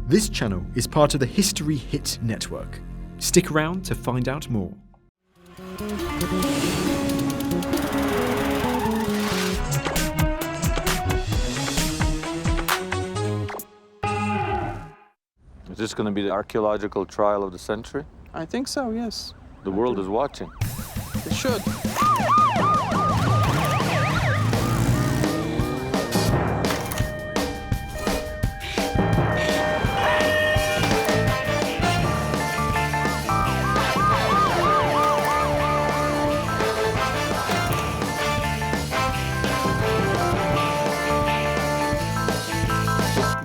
This channel is part of the History Hit network. Stick around to find out more. Is this going to be the archaeological trial of the century? I think so, yes. The world is watching. It should.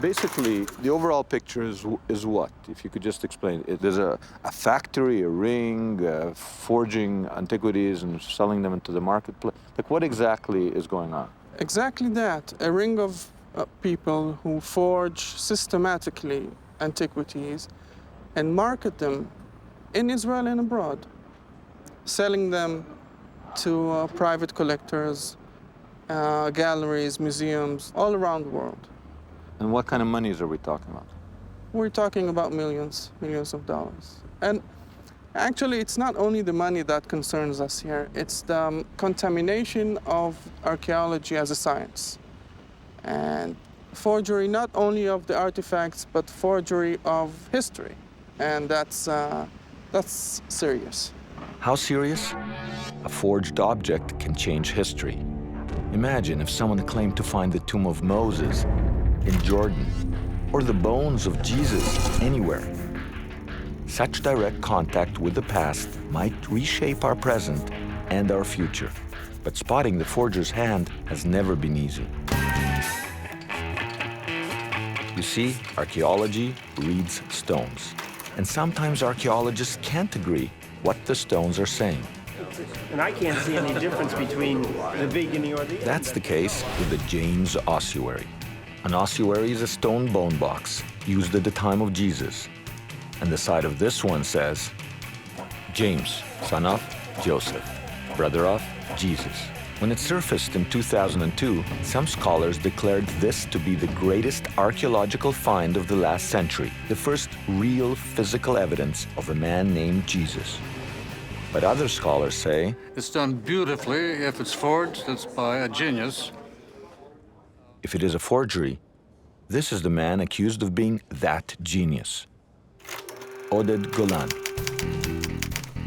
Basically, the overall picture is what? If you could just explain it. There's a factory, a ring, forging antiquities and selling them into the marketplace. Like, what exactly is going on? Exactly that. A ring of people who forge systematically antiquities and market them in Israel and abroad, selling them to private collectors, galleries, museums, all around the world. And what kind of monies are we talking about? We're talking about millions of dollars. And actually, it's not only the money that concerns us here, it's the contamination of archaeology as a science. And forgery not only of the artifacts, but forgery of history. And that's serious. How serious? A forged object can change history. Imagine if someone claimed to find the tomb of Moses in Jordan, or the bones of Jesus anywhere. Such direct contact with the past might reshape our present and our future. But spotting the forger's hand has never been easy. You see, archaeology reads stones. And sometimes archaeologists can't agree what the stones are saying. And I can't see any difference between the beginning or the end. That's the case with the James ossuary. An ossuary is a stone bone box used at the time of Jesus. And the side of this one says, James, son of Joseph, brother of Jesus. When it surfaced in 2002, some scholars declared this to be the greatest archaeological find of the last century, the first real physical evidence of a man named Jesus. But other scholars say, it's done beautifully. If it's forged, it's by a genius. If it is a forgery, this is the man accused of being that genius. Oded Golan,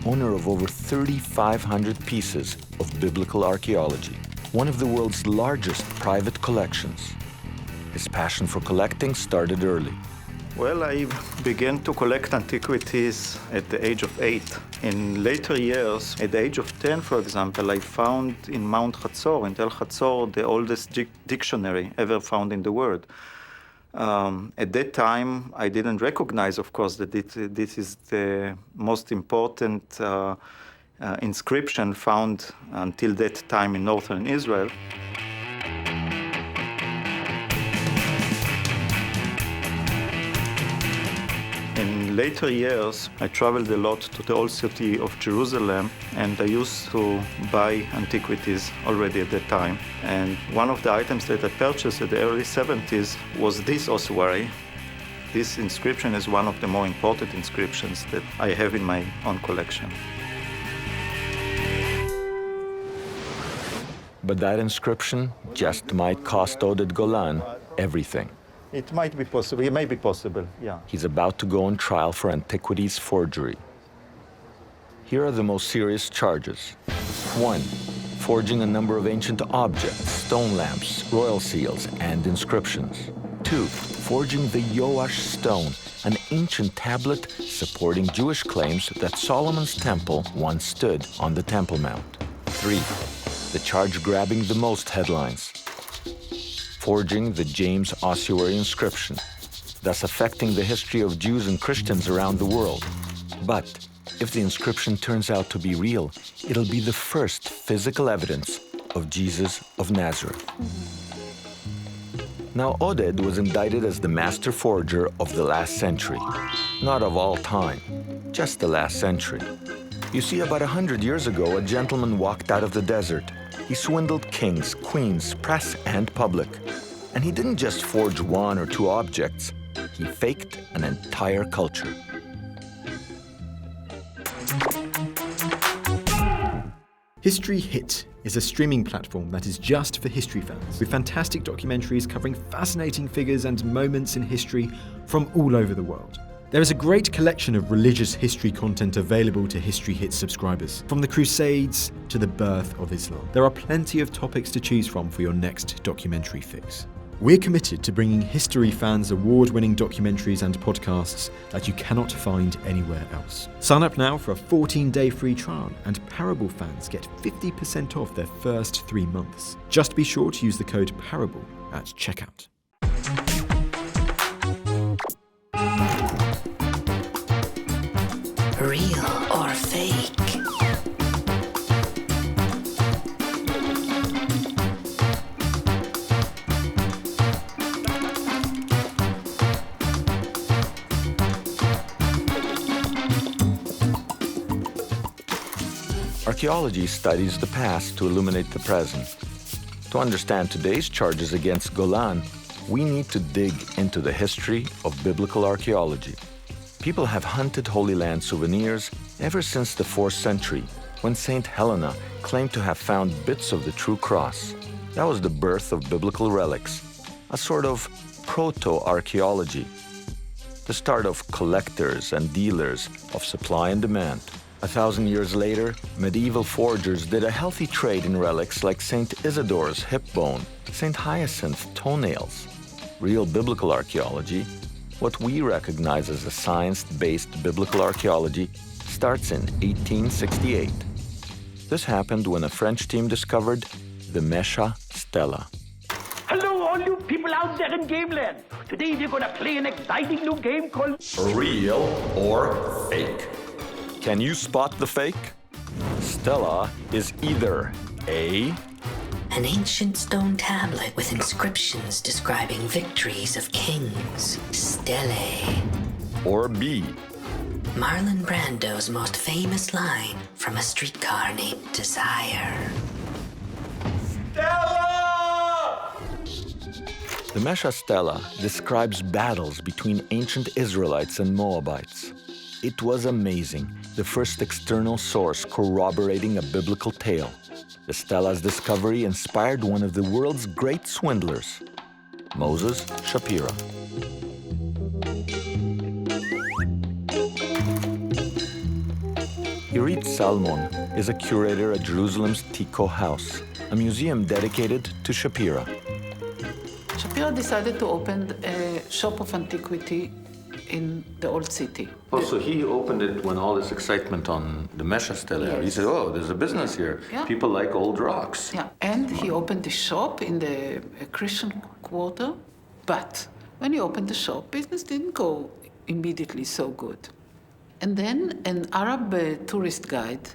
owner of over 3,500 pieces of biblical archaeology, one of the world's largest private collections. His passion for collecting started early. Well, I began to collect antiquities at the age of 8. In later years, at the age of 10, for example, I found in Mount Hatzor, in Tel Hatzor, the oldest dictionary ever found in the world. At that time, I didn't recognize, of course, that this is the most important inscription found until that time in northern Israel. In later years, I traveled a lot to the old city of Jerusalem, and I used to buy antiquities already at that time. And one of the items that I purchased in the early 70s was this ossuary. This inscription is one of the more important inscriptions that I have in my own collection. But that inscription just might cost Oded Golan everything. It might be possible, it may be possible, yeah. He's about to go on trial for antiquities forgery. Here are the most serious charges. 1. Forging a number of ancient objects, stone lamps, royal seals, and inscriptions. 2. Forging the Jehoash stone, an ancient tablet supporting Jewish claims that Solomon's temple once stood on the Temple Mount. 3. The charge grabbing the most headlines. Forging the James ossuary inscription, thus affecting the history of Jews and Christians around the world. But if the inscription turns out to be real, it'll be the first physical evidence of Jesus of Nazareth. Now, Oded was indicted as the master forger of the last century. Not of all time, just the last century. You see, about 100 years ago, a gentleman walked out of the desert. He swindled kings, queens, press, and public. And he didn't just forge one or two objects. he faked an entire culture. History Hit is a streaming platform that is just for history fans, with fantastic documentaries covering fascinating figures and moments in history from all over the world. There is a great collection of religious history content available to History Hit subscribers, from the Crusades to the birth of Islam. There are plenty of topics to choose from for your next documentary fix. We're committed to bringing history fans award-winning documentaries and podcasts that you cannot find anywhere else. Sign up now for a 14-day free trial, and Parable fans get 50% off their first 3 months. Just be sure to use the code PARABLE at checkout. Real or fake? Archaeology studies the past to illuminate the present. To understand today's charges against Golan, we need to dig into the history of biblical archaeology. People have hunted Holy Land souvenirs ever since the 4th century, when Saint Helena claimed to have found bits of the true cross. That was the birth of biblical relics, a sort of proto-archaeology, the start of collectors and dealers of supply and demand. 1,000 years later, medieval forgers did a healthy trade in relics like Saint Isidore's hip bone, Saint Hyacinth's toenails. Real biblical archaeology, what we recognize as a science-based biblical archaeology, starts in 1868. This happened when a French team discovered the Mesha Stela. Hello, all you people out there in Gameland. Today we're gonna play an exciting new game called Real or fake? Can you spot the fake? Stela is either A, An ancient stone tablet with inscriptions describing victories of kings, stele. or B, Marlon Brando's most famous line from A Streetcar Named Desire. The Mesha Stela describes battles between ancient Israelites and Moabites. It was amazing, the first external source corroborating a biblical tale. The stela's discovery inspired one of the world's great swindlers, Moses Shapira. Irit Salmon is a curator at Jerusalem's Tico House, a museum dedicated to Shapira. Shapira decided to open a shop of antiquity in the old city. Oh, so he opened it when all this excitement on the Mesha Stela. Yes. He said, oh, there's a business here. Yeah. People like old rocks. Yeah, and he opened the shop in the Christian quarter, but when he opened the shop, business didn't go immediately so good. And then an Arab tourist guide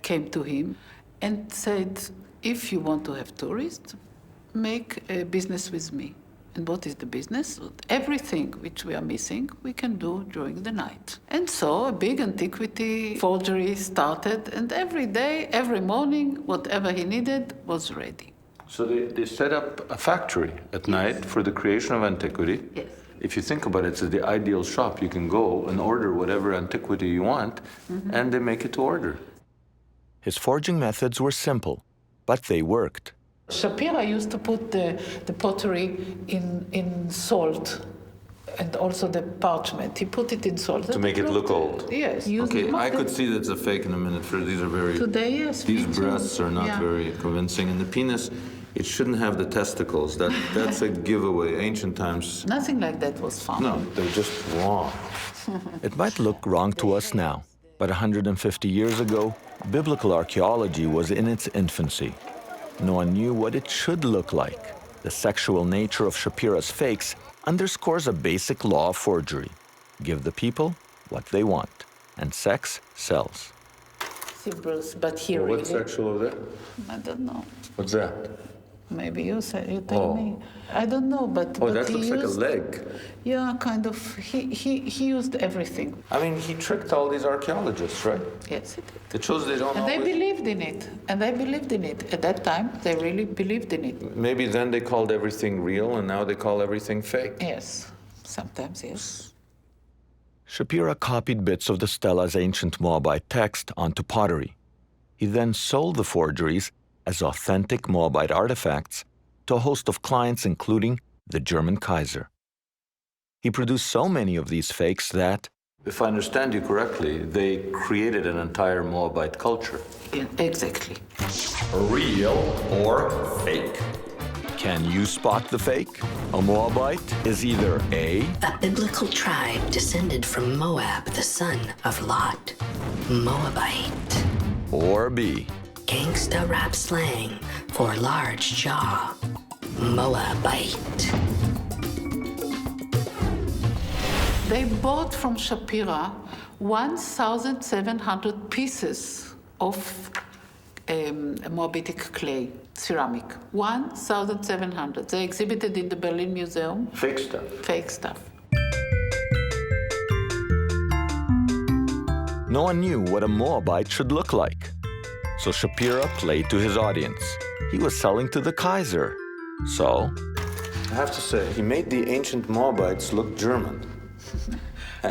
came to him and said, if you want to have tourists, make a business with me. And what is the business? Everything which we are missing, we can do during the night. And so a big antiquity forgery started, and every day, every morning, whatever he needed was ready. So they set up a factory at night for the creation of antiquity. Yes. If you think about it, it's the ideal shop. You can go and order whatever antiquity you want, and they make it to order. His forging methods were simple, but they worked. Shapira used to put the pottery in salt and also the parchment. He put it in salt. To make it look old. Yes. Okay, I could see that's a fake in a minute. These are very... Today, yes. These me too. breasts are not Yeah. very convincing. And the penis, it shouldn't have the testicles. That's a giveaway. Ancient times... Nothing like that was found. No, they're just wrong. It might look wrong to us now, but 150 years ago, biblical archaeology was in its infancy. No one knew what it should look like. The sexual nature of Shapira's fakes underscores a basic law of forgery. Give the people what they want, and sex sells. See, Bruce, but here What's really, sexual over there? I don't know. What's that? Maybe you tell Oh. me. I don't know, but Oh, but that he looks used, like a leg. Yeah, kind of. He used everything. I mean, he tricked all these archaeologists, right? Yes, he did. It shows they don't And they always... believed in it. And they believed in it. At that time, they really believed in it. Maybe then they called everything real, and now they call everything fake. Yes. Sometimes, yes. Shapira copied bits of the stela's ancient Moabite text onto pottery. He then sold the forgeries as authentic Moabite artifacts to a host of clients, including the German Kaiser. He produced so many of these fakes that, If I understand you correctly, they created an entire Moabite culture. Exactly. real or fake. Can you spot the fake? A Moabite is either A, biblical tribe descended from Moab, the son of Lot. Moabite. or B, Gangsta rap slang for large jaw. Moabite. They bought from Shapira 1,700 pieces of Moabitic clay, ceramic. 1,700. They exhibited in the Berlin Museum. Fake stuff. Fake stuff. no one knew what a Moabite should look like. So Shapira played to his audience. He was selling to the Kaiser. So, I have to say, he made the ancient Moabites look German.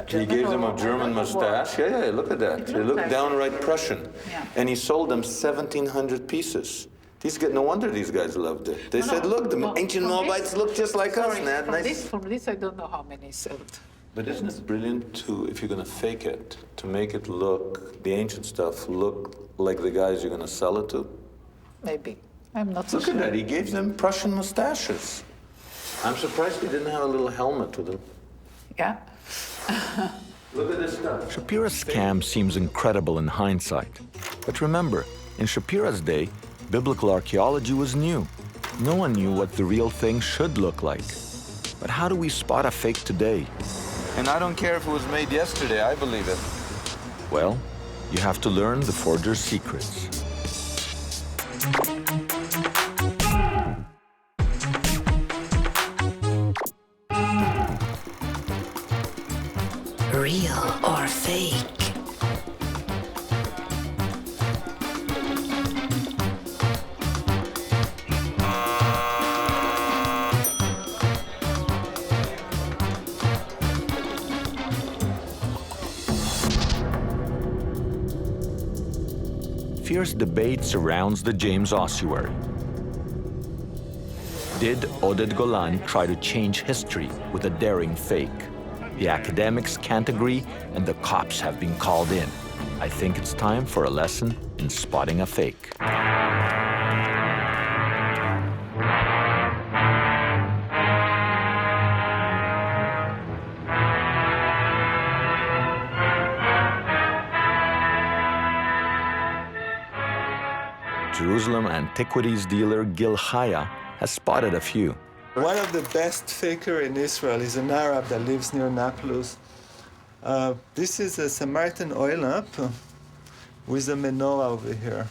He gave them a German mustache. Yeah, look at that. They look downright Prussian. Yeah. And he sold them 1,700 pieces. No wonder these guys loved it. They said, look, the ancient Moabites look just like us. From this, I don't know how many sold. But isn't it brilliant to, if you're going to fake it, to make it look, the ancient stuff, look like the guys you're going to sell it to? Maybe. I'm not so Look sure. at that. He gave them Prussian mustaches. I'm surprised he didn't have a little helmet with him. Yeah. Look at this stuff. Shapira's scam seems incredible in hindsight. But remember, in Shapira's day, biblical archaeology was new. No one knew what the real thing should look like. But how do we spot a fake today? And I don't care if it was made yesterday, I believe it. Well, you have to learn the forger's secrets. Real or fake? Fierce debate surrounds the James Ossuary. Did Oded Golan try to change history with a daring fake? The academics can't agree, and the cops have been called in. I think it's time for a lesson in spotting a fake. Jerusalem antiquities dealer Gil Chaya has spotted a few. One of the best faker in Israel is an Arab that lives near Nablus. This is a Samaritan oil lamp with a menorah over here.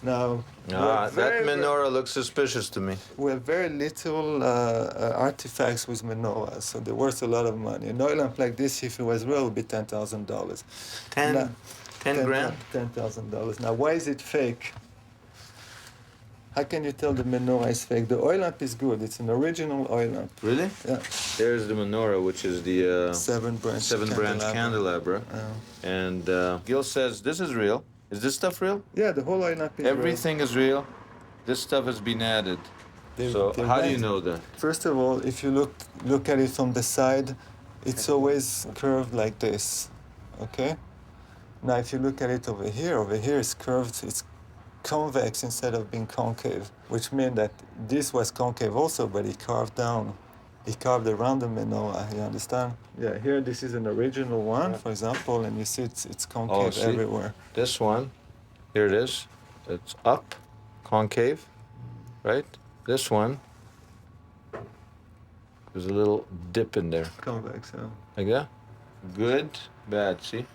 Now, That menorah looks suspicious to me. we have very little artifacts with menorahs, so they're worth a lot of money. An oil lamp like this, if it was real, would be $10,000. 10 grand? $10,000. Now, why is it fake? How can you tell the menorah is fake? The oil lamp is good. It's an original oil lamp. Really? Yeah. There's the menorah, which is the Seven-branch candelabra. And Gil says, this is real. Is this stuff real? Yeah, the whole oil lamp is real. Everything is real. This stuff has been added. So how do you know that? First of all, if you look at it from the side, it's always curved like this, okay? Now, if you look at it over here it's curved, it's convex instead of being concave, which means that this was concave also, but it carved down. It carved around the menorah, you understand? Yeah, here this is an original one, for example, and you see it's concave everywhere. This one, here it is. It's up, concave, right? This one, there's a little dip in there. Convex, yeah. Like that? Good, bad, see?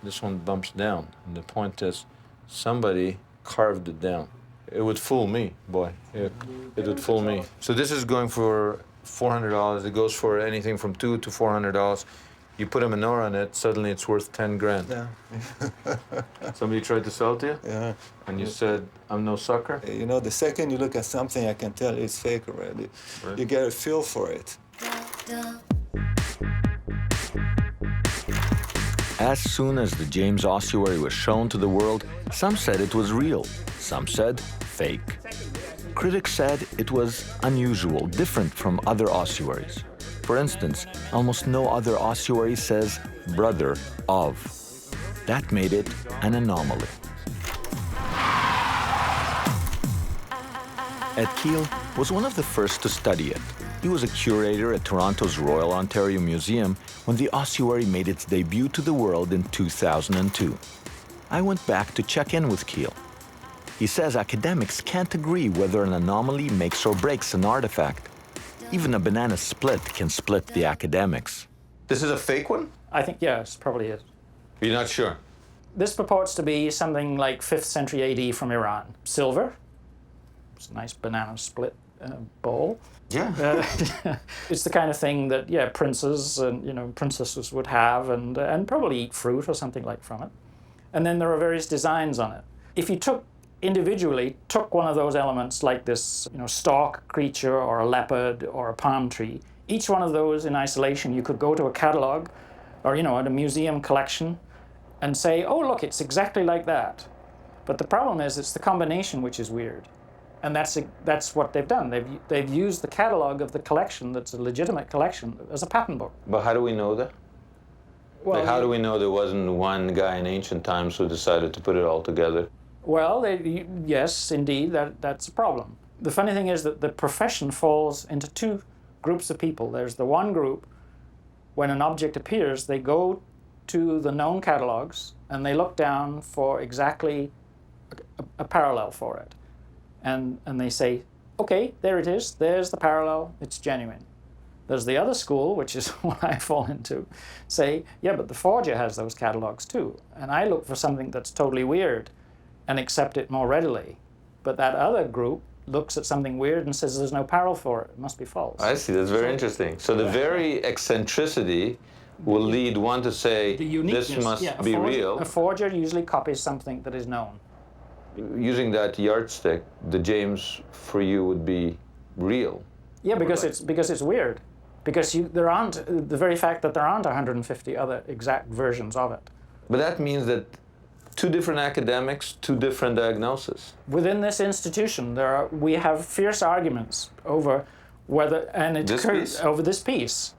This one bumps down. And the point is, somebody carved it down. It would fool me, boy. It would fool me. So this is going for $400. It goes for anything from $200 to $400. You put a menorah on it, suddenly it's worth 10 grand. Yeah. Somebody tried to sell it to you? Yeah. And you said, I'm no sucker? You know, the second you look at something, I can tell it's fake already. Right. You get a feel for it. As soon as the James ossuary was shown to the world, some said it was real, some said fake. Critics said it was unusual, different from other ossuaries. For instance, almost no other ossuary says brother of. That made it an anomaly. Ed Keel was one of the first to study it. He was a curator at Toronto's Royal Ontario Museum when the ossuary made its debut to the world in 2002. I went back to check in with Keel. He says academics can't agree whether an anomaly makes or breaks an artifact. Even a banana split can split the academics. This is a fake one? I think, yes, probably is. You're not sure? This purports to be something like 5th century AD from Iran. Silver. It's a nice banana split bowl. Yeah. It's the kind of thing that, yeah, princes and, princesses would have and probably eat fruit or something like from it. And then there are various designs on it. If you individually took one of those elements like this, stork creature or a leopard or a palm tree, each one of those in isolation, you could go to a catalog or, at a museum collection and say, oh, look, it's exactly like that. But the problem is it's the combination which is weird. And that's what they've done. They've used the catalog of the collection that's a legitimate collection as a pattern book. But how do we know that? Well, how do we know there wasn't one guy in ancient times who decided to put it all together? Well, yes, indeed, that's a problem. The funny thing is that the profession falls into two groups of people. There's the one group, when an object appears, they go to the known catalogs and they look down for exactly a parallel for it. And they say, okay, there it is, there's the parallel, it's genuine. There's the other school, which is what I fall into, say, yeah, but the forger has those catalogs too. And I look for something that's totally weird and accept it more readily. But that other group looks at something weird and says there's no parallel for it, it must be false. I see, that's very interesting. So the very eccentricity will lead one to say, this must be real. A forger usually copies something that is known. Using that yardstick, the James for you would be real. Yeah, because it's weird. Because there aren't, the very fact that there aren't 150 other exact versions of it. But that means that two different academics, two different diagnoses. Within this institution, we have fierce arguments over whether, and it occurs over this piece.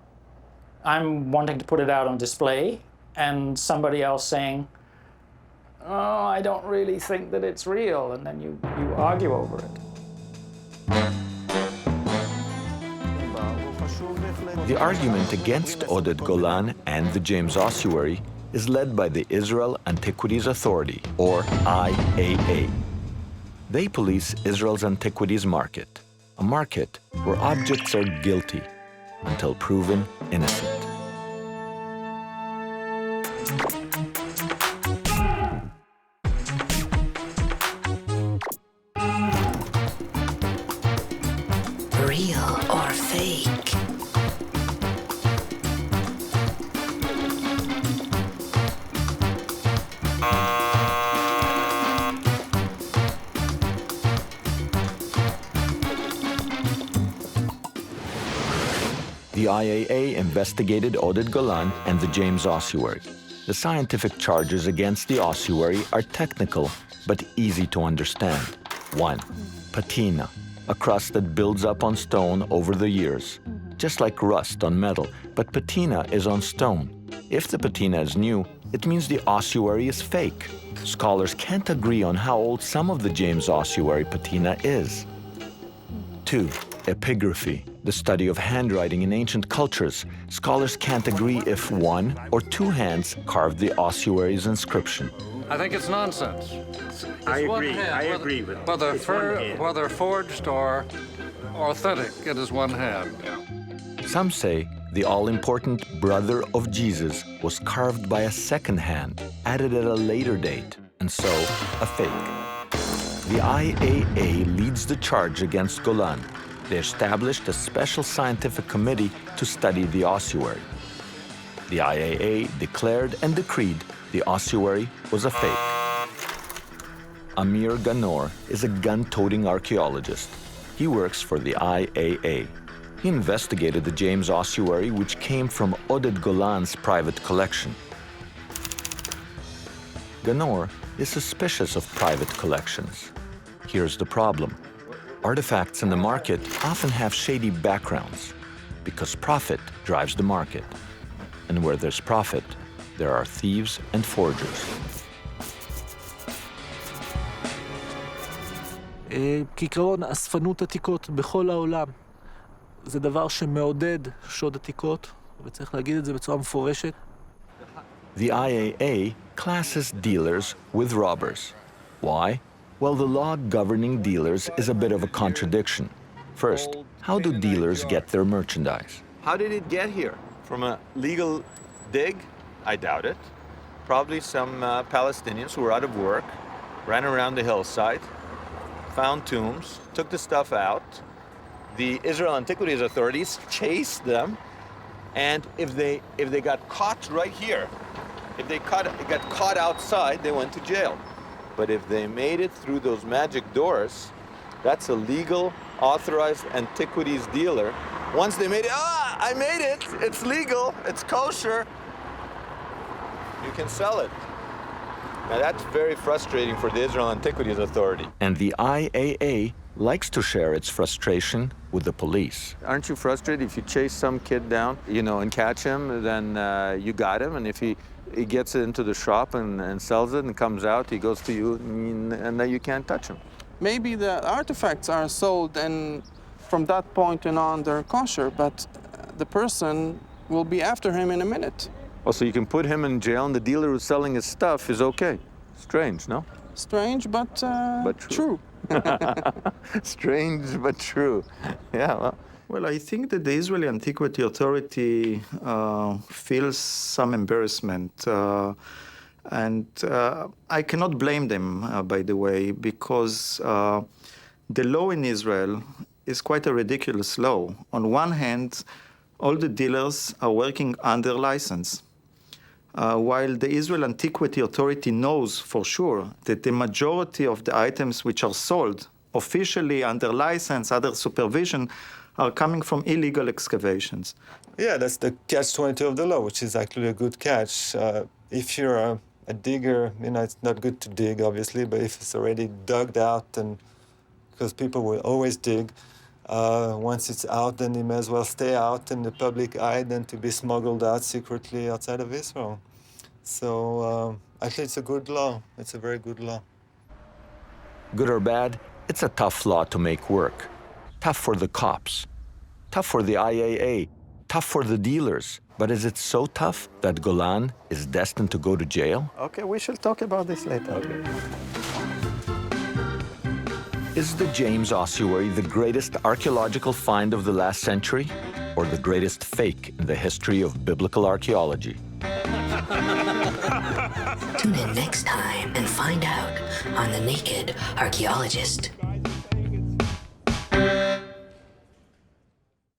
I'm wanting to put it out on display, and somebody else saying, oh, I don't really think that it's real, and then you argue over it. The argument against Oded Golan and the James ossuary is led by the Israel Antiquities Authority, or IAA. They police Israel's antiquities market, a market where objects are guilty until proven innocent. Real or fake? The IAA investigated Oded Golan and the James ossuary. The scientific charges against the ossuary are technical, but easy to understand. 1. Patina, a crust that builds up on stone over the years. Just like rust on metal, but patina is on stone. If the patina is new, it means the ossuary is fake. Scholars can't agree on how old some of the James ossuary patina is. 2. Epigraphy, the study of handwriting in ancient cultures. Scholars can't agree if one or two hands carved the ossuary's inscription. I think it's nonsense. I agree with whether forged or authentic, it is one hand. Some say the all-important brother of Jesus was carved by a second hand, added at a later date, and so a fake. The IAA leads the charge against Golan. They established a special scientific committee to study the ossuary. The IAA declared and decreed the ossuary was a fake. Amir Ganor is a gun-toting archaeologist. He works for the IAA. He investigated the James Ossuary, which came from Oded Golan's private collection. Ganor is suspicious of private collections. Here's the problem. Artifacts in the market often have shady backgrounds because profit drives the market. And where there's profit, there are thieves and forgers. כעיקרון, אספנות עתיקות בכל העולם זה דבר שמעודד שוד עתיקות, וצריך להגיד את זה בצורה מפורשת. The IAA classes dealers with robbers. Why? Well, the law governing dealers is a bit of a contradiction. First, how do dealers get their merchandise? How did it get here? From a legal dig? I doubt it. Probably some Palestinians who were out of work, ran around the hillside, found tombs, took the stuff out. The Israel Antiquities authorities chased them, and if they got caught right here, if they got caught outside, they went to jail. But if they made it through those magic doors, that's a legal, authorized antiquities dealer. Once they made it, I made it, it's legal, it's kosher, you can sell it. Now that's very frustrating for the Israel Antiquities Authority. And the IAA likes to share its frustration with the police. Aren't you frustrated if you chase some kid down, and catch him, then you got him, and if he gets it into the shop and sells it and comes out, he goes to you, and then you can't touch him. Maybe the artifacts are sold, and from that point on, they're kosher, but the person will be after him in a minute. Oh, so you can put him in jail, and the dealer who's selling his stuff is okay. Strange, no? Strange, but true. Strange, but true. Yeah, well. Well, I think that the Israeli Antiquity Authority feels some embarrassment. And I cannot blame them, by the way, because the law in Israel is quite a ridiculous law. On one hand, all the dealers are working under license, while the Israel Antiquity Authority knows for sure that the majority of the items which are sold officially under license, under supervision, are coming from illegal excavations. Yeah, that's the catch-22 of the law, which is actually a good catch. If you're a digger, it's not good to dig, obviously, but if it's already dug out, and because people will always dig, once it's out, then it may as well stay out in the public eye than to be smuggled out secretly outside of Israel. So actually, it's a good law. It's a very good law. Good or bad, it's a tough law to make work. Tough for the cops, tough for the IAA, tough for the dealers. But is it so tough that Golan is destined to go to jail? Okay, we shall talk about this later. Okay. Is the James Ossuary the greatest archaeological find of the last century, or the greatest fake in the history of biblical archaeology? Tune in next time and find out on The Naked Archaeologist.